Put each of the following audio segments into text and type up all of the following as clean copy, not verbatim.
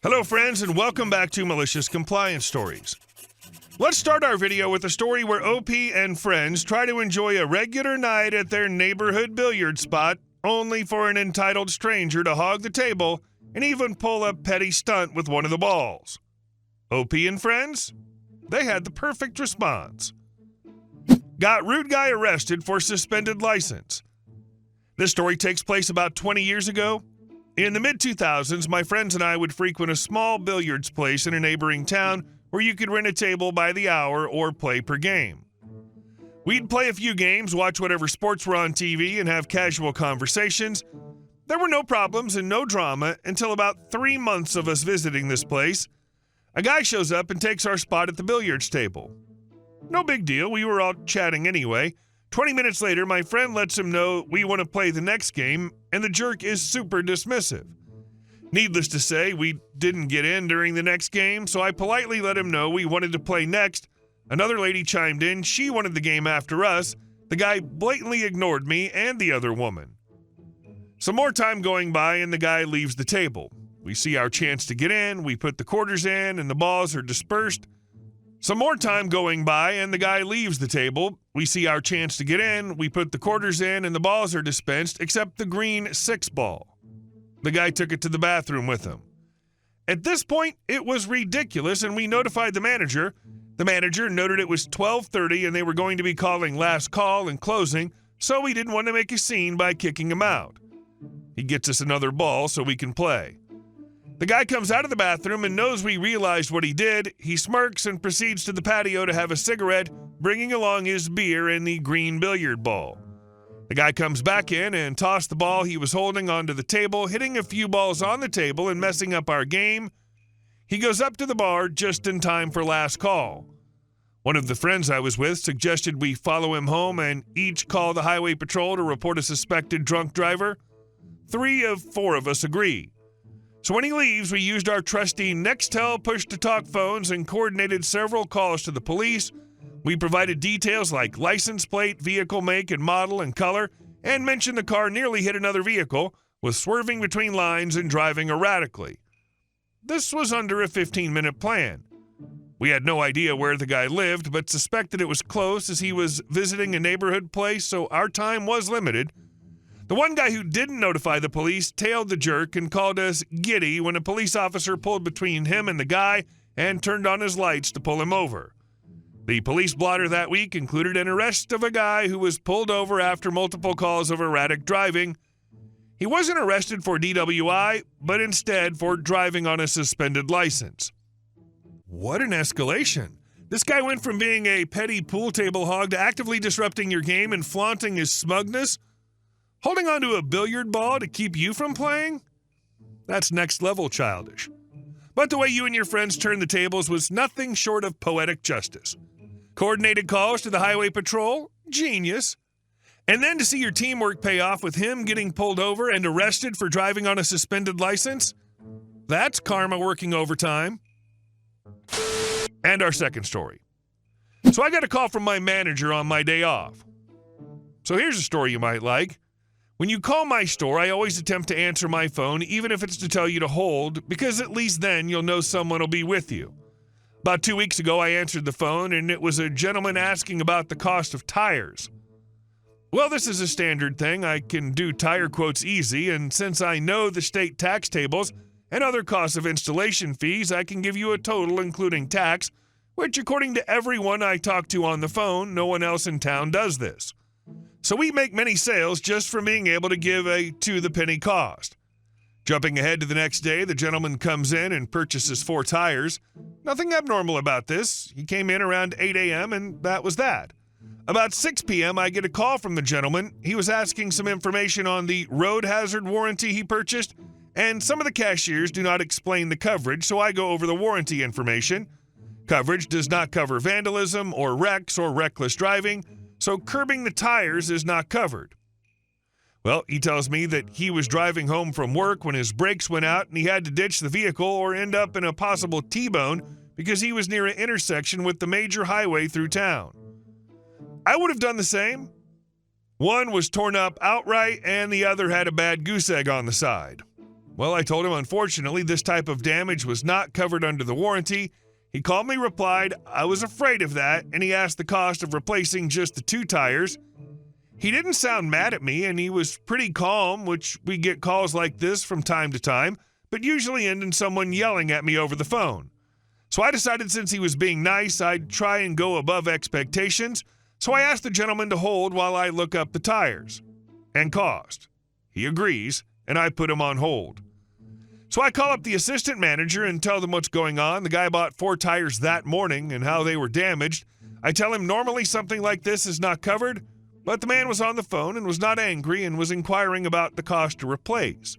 Hello friends, and welcome back to Malicious Compliance Stories. Let's start our video with a story where OP and friends try to enjoy a regular night at their neighborhood billiard spot, only for an entitled stranger to hog the table and even pull a petty stunt with one of the balls. OP and friends? They had the perfect response. Got rude guy arrested for suspended license. This story takes place about 20 years ago. In the mid-2000s, my friends and I would frequent a small billiards place in a neighboring town where you could rent a table by the hour or play per game. We'd play a few games, watch whatever sports were on TV, and have casual conversations. There were no problems and no drama until about 3 months of us visiting this place. A guy shows up and takes our spot at the billiards table. No big deal, we were all chatting anyway. 20 minutes later, my friend lets him know we want to play the next game, and the jerk is super dismissive. Needless to say, we didn't get in during the next game, so I politely let him know we wanted to play next. Another lady chimed in. She wanted the game after us. The guy blatantly ignored me and the other woman. Some more time going by, and the guy leaves the table. We see our chance to get in. We put the quarters in, and the balls are dispersed. Some more time going by, and the guy leaves the table. We see our chance to get in. We put the quarters in, and the balls are dispensed, except the green 6 ball. The guy took it to the bathroom with him. At this point, it was ridiculous, and we notified the manager. The manager noted it was 12:30, and they were going to be calling last call and closing, so we didn't want to make a scene by kicking him out. He gets us another ball so we can play. The guy comes out of the bathroom and knows we realized what he did. He smirks and proceeds to the patio to have a cigarette, bringing along his beer and the green billiard ball. The guy comes back in and tossed the ball he was holding onto the table, hitting a few balls on the table and messing up our game. He goes up to the bar just in time for last call. One of the friends I was with suggested we follow him home and each call the highway patrol to report a suspected drunk driver. 3 of 4 of us agree. So when he leaves, we used our trusty Nextel push-to-talk phones and coordinated several calls to the police. We provided details like license plate, vehicle make and model and color, and mentioned the car nearly hit another vehicle, was swerving between lines and driving erratically. This was under a 15-minute plan. We had no idea where the guy lived, but suspected it was close as he was visiting a neighborhood place, so our time was limited. The one guy who didn't notify the police tailed the jerk and called us giddy when a police officer pulled between him and the guy and turned on his lights to pull him over. The police blotter that week included an arrest of a guy who was pulled over after multiple calls of erratic driving. He wasn't arrested for DWI, but instead for driving on a suspended license. What an escalation. This guy went from being a petty pool table hog to actively disrupting your game and flaunting his smugness. Holding onto a billiard ball to keep you from playing? That's next level childish. But the way you and your friends turned the tables was nothing short of poetic justice. Coordinated calls to the highway patrol? Genius. And then to see your teamwork pay off with him getting pulled over and arrested for driving on a suspended license? That's karma working overtime. And our second story. So I got a call from my manager on my day off. So here's a story you might like. When you call my store, I always attempt to answer my phone, even if it's to tell you to hold, because at least then you'll know someone will be with you. About 2 weeks ago, I answered the phone, and it was a gentleman asking about the cost of tires. Well, this is a standard thing. I can do tire quotes easy, and since I know the state tax tables and other costs of installation fees, I can give you a total including tax, which according to everyone I talk to on the phone, no one else in town does this. So we make many sales just from being able to give a to-the-penny cost. Jumping ahead to the next day, the gentleman comes in and purchases 4 tires. Nothing abnormal about this. He came in around 8 a.m. and that was that. About 6 p.m., I get a call from the gentleman. He was asking some information on the road hazard warranty he purchased, and some of the cashiers do not explain the coverage, so I go over the warranty information. Coverage does not cover vandalism or wrecks or reckless driving, so curbing the tires is not covered. Well, he tells me that he was driving home from work when his brakes went out and he had to ditch the vehicle or end up in a possible T-bone because he was near an intersection with the major highway through town. I would have done the same. One was torn up outright and the other had a bad goose egg on the side. Well, I told him unfortunately this type of damage was not covered under the warranty. He calmly replied, I was afraid of that, and he asked the cost of replacing just the 2 tires. He didn't sound mad at me, and he was pretty calm, which we get calls like this from time to time, but usually end in someone yelling at me over the phone. So I decided since he was being nice, I'd try and go above expectations, so I asked the gentleman to hold while I look up the tires and cost. He agrees, and I put him on hold. So I call up the assistant manager and tell them what's going on. The guy bought 4 tires that morning and how they were damaged. I tell him normally something like this is not covered, but the man was on the phone and was not angry and was inquiring about the cost to replace.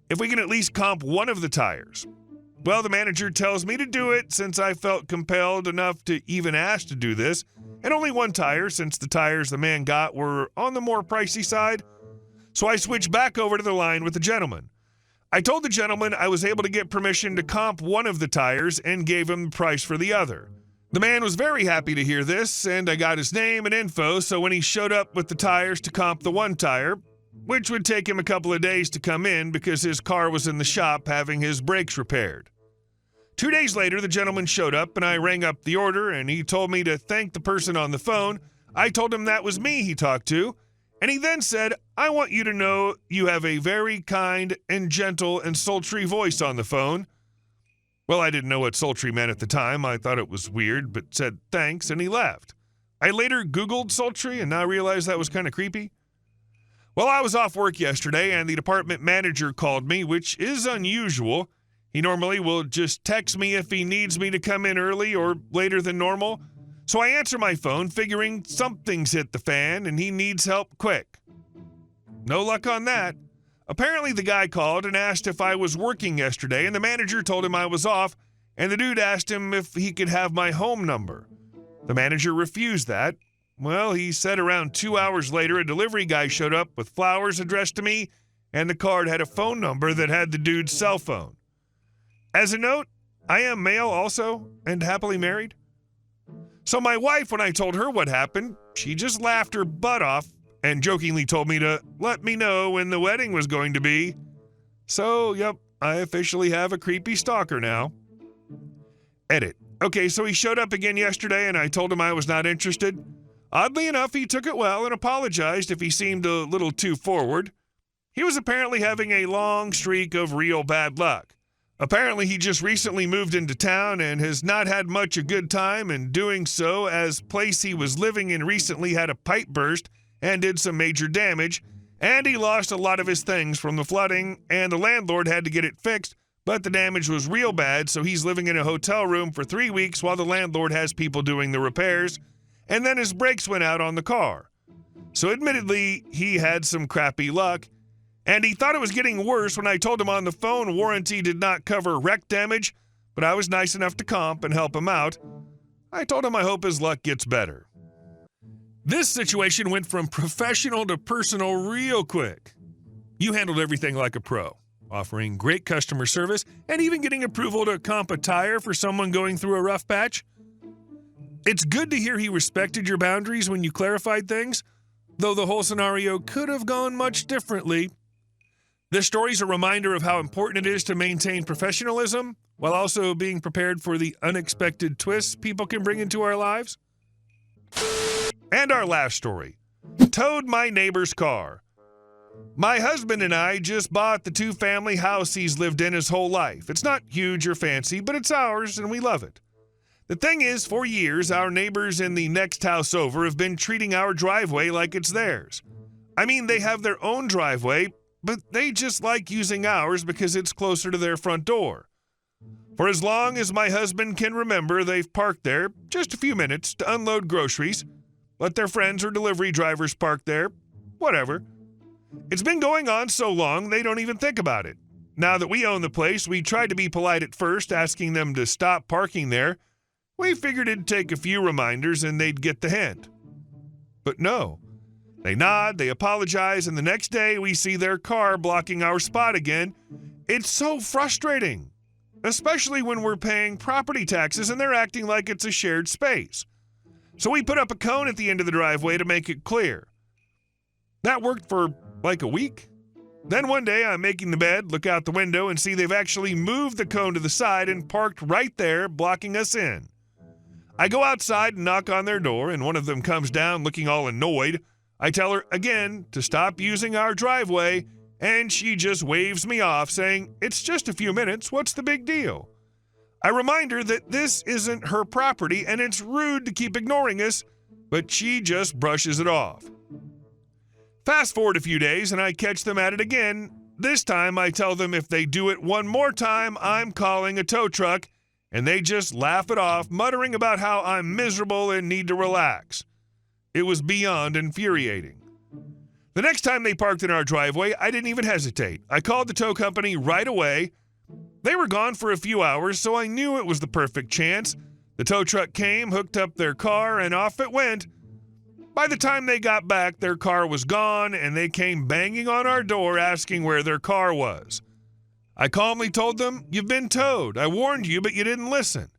If we can at least comp one of the tires. Well, the manager tells me to do it since I felt compelled enough to even ask to do this, and only 1 tire since the tires the man got were on the more pricey side. So I switched back over to the line with the gentleman. I told the gentleman I was able to get permission to comp one of the tires and gave him the price for the other. The man was very happy to hear this, and I got his name and info, so when he showed up with the tires to comp the 1 tire, which would take him a couple of days to come in because his car was in the shop having his brakes repaired. 2 days later, the gentleman showed up, and I rang up the order, and he told me to thank the person on the phone. I told him that was me he talked to, and he then said, I want you to know you have a very kind and gentle and sultry voice on the phone. Well, I didn't know what sultry meant at the time. I thought it was weird, but said thanks, and he left. I later Googled sultry and now realized that was kind of creepy. Well, I was off work yesterday, and the department manager called me, which is unusual. He normally will just text me if he needs me to come in early or later than normal. So I answer my phone, figuring something's hit the fan and he needs help quick. No luck on that. Apparently the guy called and asked if I was working yesterday, and the manager told him I was off, and the dude asked him if he could have my home number. The manager refused that. Well, he said around 2 hours later a delivery guy showed up with flowers addressed to me, and the card had a phone number that had the dude's cell phone. As a note, I am male also and happily married. So my wife, when I told her what happened, she just laughed her butt off and jokingly told me to let me know when the wedding was going to be. So, yep, I officially have a creepy stalker now. Edit. Okay, so he showed up again yesterday and I told him I was not interested. Oddly enough, he took it well and apologized if he seemed a little too forward. He was apparently having a long streak of real bad luck. Apparently, he just recently moved into town and has not had much a good time in doing so, as place he was living in recently had a pipe burst and did some major damage, and he lost a lot of his things from the flooding, and the landlord had to get it fixed, but the damage was real bad, so he's living in a hotel room for 3 weeks while the landlord has people doing the repairs, and then his brakes went out on the car. So admittedly, he had some crappy luck, and he thought it was getting worse when I told him on the phone warranty did not cover wreck damage, but I was nice enough to comp and help him out. I told him I hope his luck gets better. This situation went from professional to personal real quick. You handled everything like a pro, offering great customer service and even getting approval to comp a tire for someone going through a rough patch. It's good to hear he respected your boundaries when you clarified things, though the whole scenario could have gone much differently. This story is a reminder of how important it is to maintain professionalism while also being prepared for the unexpected twists people can bring into our lives. And our last story. Towed my neighbor's car. My husband and I just bought the 2-family house he's lived in his whole life. It's not huge or fancy, but it's ours and we love it. The thing is, for years, our neighbors in the next house over have been treating our driveway like it's theirs. I mean, they have their own driveway, but they just like using ours because it's closer to their front door. For as long as my husband can remember, they've parked there just a few minutes to unload groceries, let their friends or delivery drivers park there, whatever. It's been going on so long they don't even think about it. Now that we own the place, we tried to be polite at first, asking them to stop parking there. We figured it'd take a few reminders and they'd get the hint. But no. They nod, they apologize, and the next day we see their car blocking our spot again. It's so frustrating, especially when we're paying property taxes and they're acting like it's a shared space. So we put up a cone at the end of the driveway to make it clear. That worked for like a week. Then one day I'm making the bed, look out the window, and see they've actually moved the cone to the side and parked right there, blocking us in. I go outside and knock on their door, and one of them comes down looking all annoyed. I tell her again to stop using our driveway, and she just waves me off, saying, "It's just a few minutes, what's the big deal?" I remind her that this isn't her property and it's rude to keep ignoring us, but she just brushes it off. Fast forward a few days and I catch them at it again. This time I tell them if they do it one more time, I'm calling a tow truck, and they just laugh it off, muttering about how I'm miserable and need to relax. It was beyond infuriating. The next time they parked in our driveway, I didn't even hesitate. I called the tow company right away. They were gone for a few hours, so I knew it was the perfect chance. The tow truck came, hooked up their car, and off it went. By the time they got back, their car was gone, and they came banging on our door asking where their car was. I calmly told them, "You've been towed. I warned you, but you didn't listen."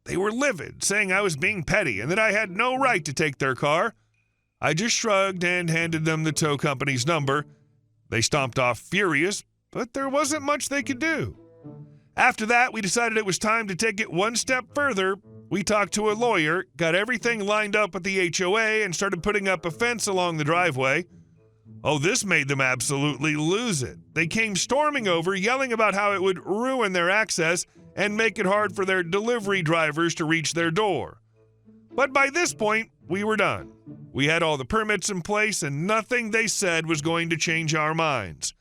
They were livid, saying I was being petty and that I had no right to take their car. I just shrugged and handed them the tow company's number. They stomped off furious, but there wasn't much they could do. After that, we decided it was time to take it one step further. We talked to a lawyer, got everything lined up at the HOA, and started putting up a fence along the driveway. Oh, this made them absolutely lose it. They came storming over, yelling about how it would ruin their access and make it hard for their delivery drivers to reach their door. But by this point, we were done. We had all the permits in place, and nothing they said was going to change our minds.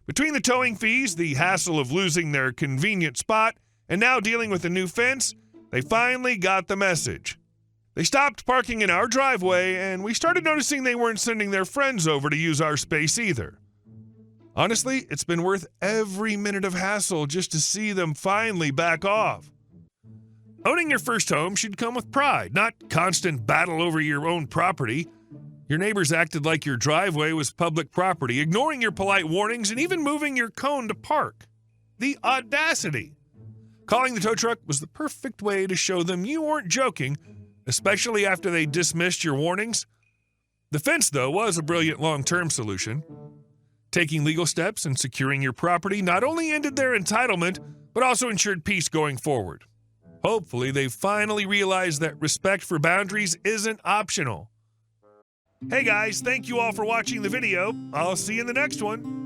Between the towing fees, the hassle of losing their convenient spot, and now dealing with a new fence, they finally got the message. They stopped parking in our driveway, and we started noticing they weren't sending their friends over to use our space either. Honestly, it's been worth every minute of hassle just to see them finally back off. Owning your first home should come with pride, not constant battle over your own property. Your neighbors acted like your driveway was public property, ignoring your polite warnings and even moving your cone to park. The audacity! Calling the tow truck was the perfect way to show them you weren't joking, especially after they dismissed your warnings. The fence, though, was a brilliant long-term solution. Taking legal steps and securing your property not only ended their entitlement, but also ensured peace going forward. Hopefully, they finally realized that respect for boundaries isn't optional. Hey guys, thank you all for watching the video. I'll see you in the next one.